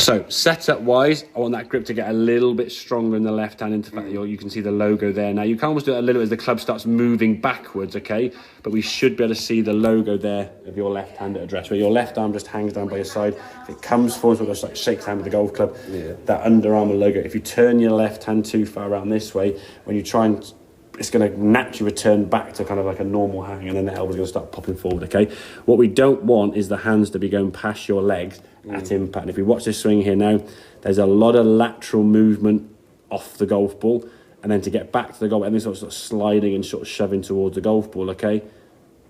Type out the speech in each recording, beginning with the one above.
So setup wise, I want that grip to get a little bit stronger in the left hand, into the fact that you can see the logo there. Now you can almost do it a little bit as the club starts moving backwards, okay? But we should be able to see the logo there of your left hand at address, where your left arm just hangs down by your side. If it comes forward, sort of just like shakes hand with the golf club, that Under Armour logo. If you turn your left hand too far around this way, when you try and, it's going to naturally return back to kind of like a normal hang, and then the elbow's going to start popping forward, okay? What we don't want is the hands to be going past your legs at impact. And if we watch this swing here now, there's a lot of lateral movement off the golf ball, and then to get back to the golf, and then sort of sliding and sort of shoving towards the golf ball, okay?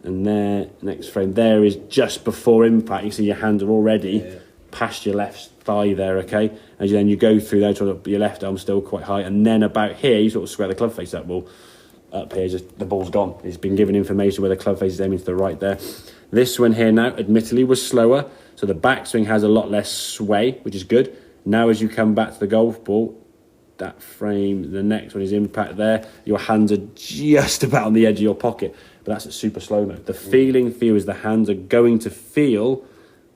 And there, next frame, there is just before impact. You see your hands are already past your left thigh there, okay? As then you go through there, sort of your left arm still quite high, and then about here, you sort of square the club face up. Well, up here, just the ball's gone. It's been given information where the club face is aiming to the right there. This one here now, admittedly, was slower, so the backswing has a lot less sway, which is good. Now as you come back to the golf ball, that frame, the next one is impact there. Your hands are just about on the edge of your pocket, but that's at super slow mo. The feeling for you is the hands are going to feel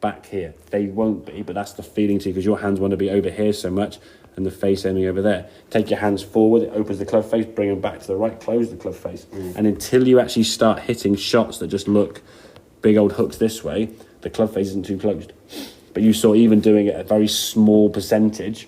back here. They won't be, but that's the feeling to you, because your hands want to be over here so much, and the face aiming over there. Take your hands forward, it opens the club face, bring them back to the right, close the club face. And until you actually start hitting shots that just look big old hooks this way, the club face isn't too closed. But you saw, even doing it a very small percentage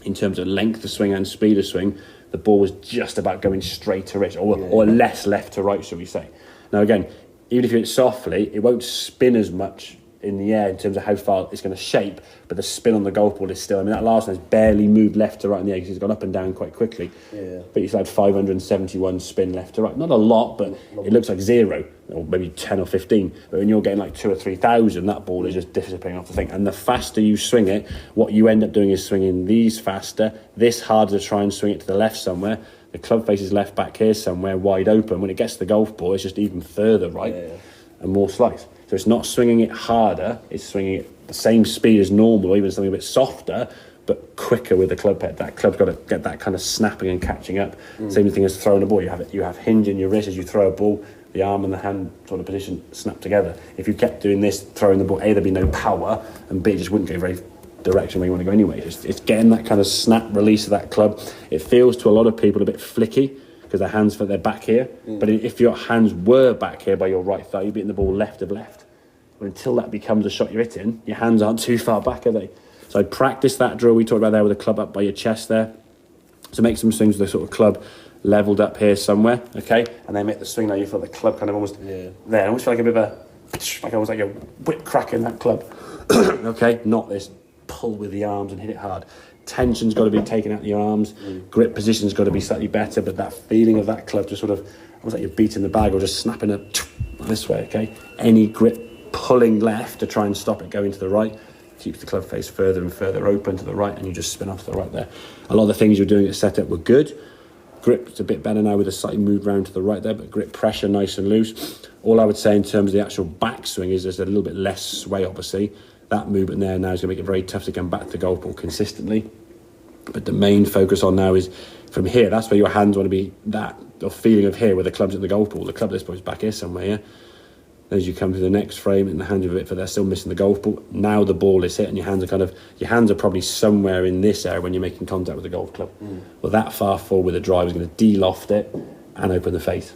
in terms of length of swing and speed of swing, the ball was just about going straight to rich, or less left to right, shall we say. Now again, even if you hit softly, it won't spin as much in the air in terms of how far it's going to shape, but the spin on the golf ball is still, I mean, that last one has barely moved left to right in the air because it's gone up and down quite quickly. But you had 571 spin left to right. Not a lot, but it looks like 0, or maybe 10 or 15. But when you're getting like 2,000 or 3,000, that ball is just dissipating off the thing. And the faster you swing it, what you end up doing is swinging these faster, this harder to try and swing it to the left somewhere. The club face is left back here somewhere, wide open. When it gets to the golf ball, it's just even further right and more slice. So it's not swinging it harder, it's swinging it the same speed as normal, or even something a bit softer, but quicker with the club head. That club's got to get that kind of snapping and catching up. Same thing as throwing a ball. You have hinge in your wrist as you throw a ball, the arm and the hand sort of position snap together. If you kept doing this, throwing the ball, A, there'd be no power, and B, it just wouldn't go very direction where you want to go anyway. It's getting that kind of snap release of that club. It feels to a lot of people a bit flicky, because their hands, they're back here. But if your hands were back here by your right thigh, you'd be hitting the ball left of left. But until that becomes a shot you're hitting, your hands aren't too far back, are they? So I'd practice that drill we talked about there with the club up by your chest there. So make some swings with the sort of club levelled up here somewhere, okay? And then make the swing now, you feel the club kind of almost there. I almost feel like a bit of a, like almost like a whip crack in that club. Okay, not this pull with the arms and hit it hard. Tension's got to be taken out of your arms. Grip position's got to be slightly better, but that feeling of that club just sort of almost like you're beating the bag or just snapping it this way, okay? Any grip pulling left to try and stop it going to the right keeps the club face further and further open to the right, and you just spin off to the right there. A lot of the things you're doing at setup were good. Grip's a bit better now with a slightly moved round to the right there, but grip pressure nice and loose. All I would say in terms of the actual backswing is there's a little bit less sway, obviously. That movement there now is going to make it very tough to come back to the golf ball consistently. But the main focus on now is from here. That's where your hands want to be, that or feeling of here where the club's at the golf ball. The club at this point is back here somewhere, yeah? As you come to the next frame and the hands are a bit further, they're still missing the golf ball. Now the ball is hit and your hands are probably somewhere in this area when you're making contact with the golf club. Well, that far forward with the drive is going to de-loft it and open the face.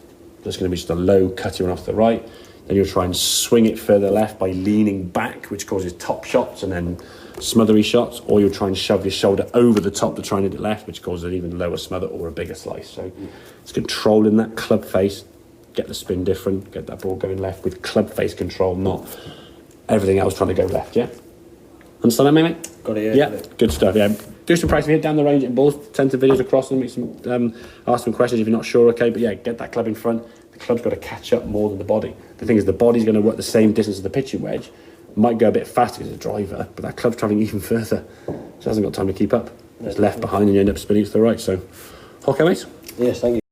So it's going to be just a low cutting one off to the right. Then you'll try and swing it further left by leaning back, which causes top shots and then smothery shots, or you'll try and shove your shoulder over the top to try and hit it left, which causes an even lower smother or a bigger slice. So it's controlling that club face, get the spin different, get that ball going left with club face control, not everything else trying to go left, yeah? Understand that, mate? Got it, yeah. Good stuff, yeah. Do some practice, hit down the range at balls, send some videos across and make some, ask some questions if you're not sure, okay? But yeah, get that club in front. The club's got to catch up more than the body. The thing is, the body's going to work the same distance as the pitching wedge. Might go a bit faster because it's a driver, but that club's travelling even further. So it hasn't got time to keep up. It's left behind and you end up spinning to the right. So, okay, mate? Yes, thank you.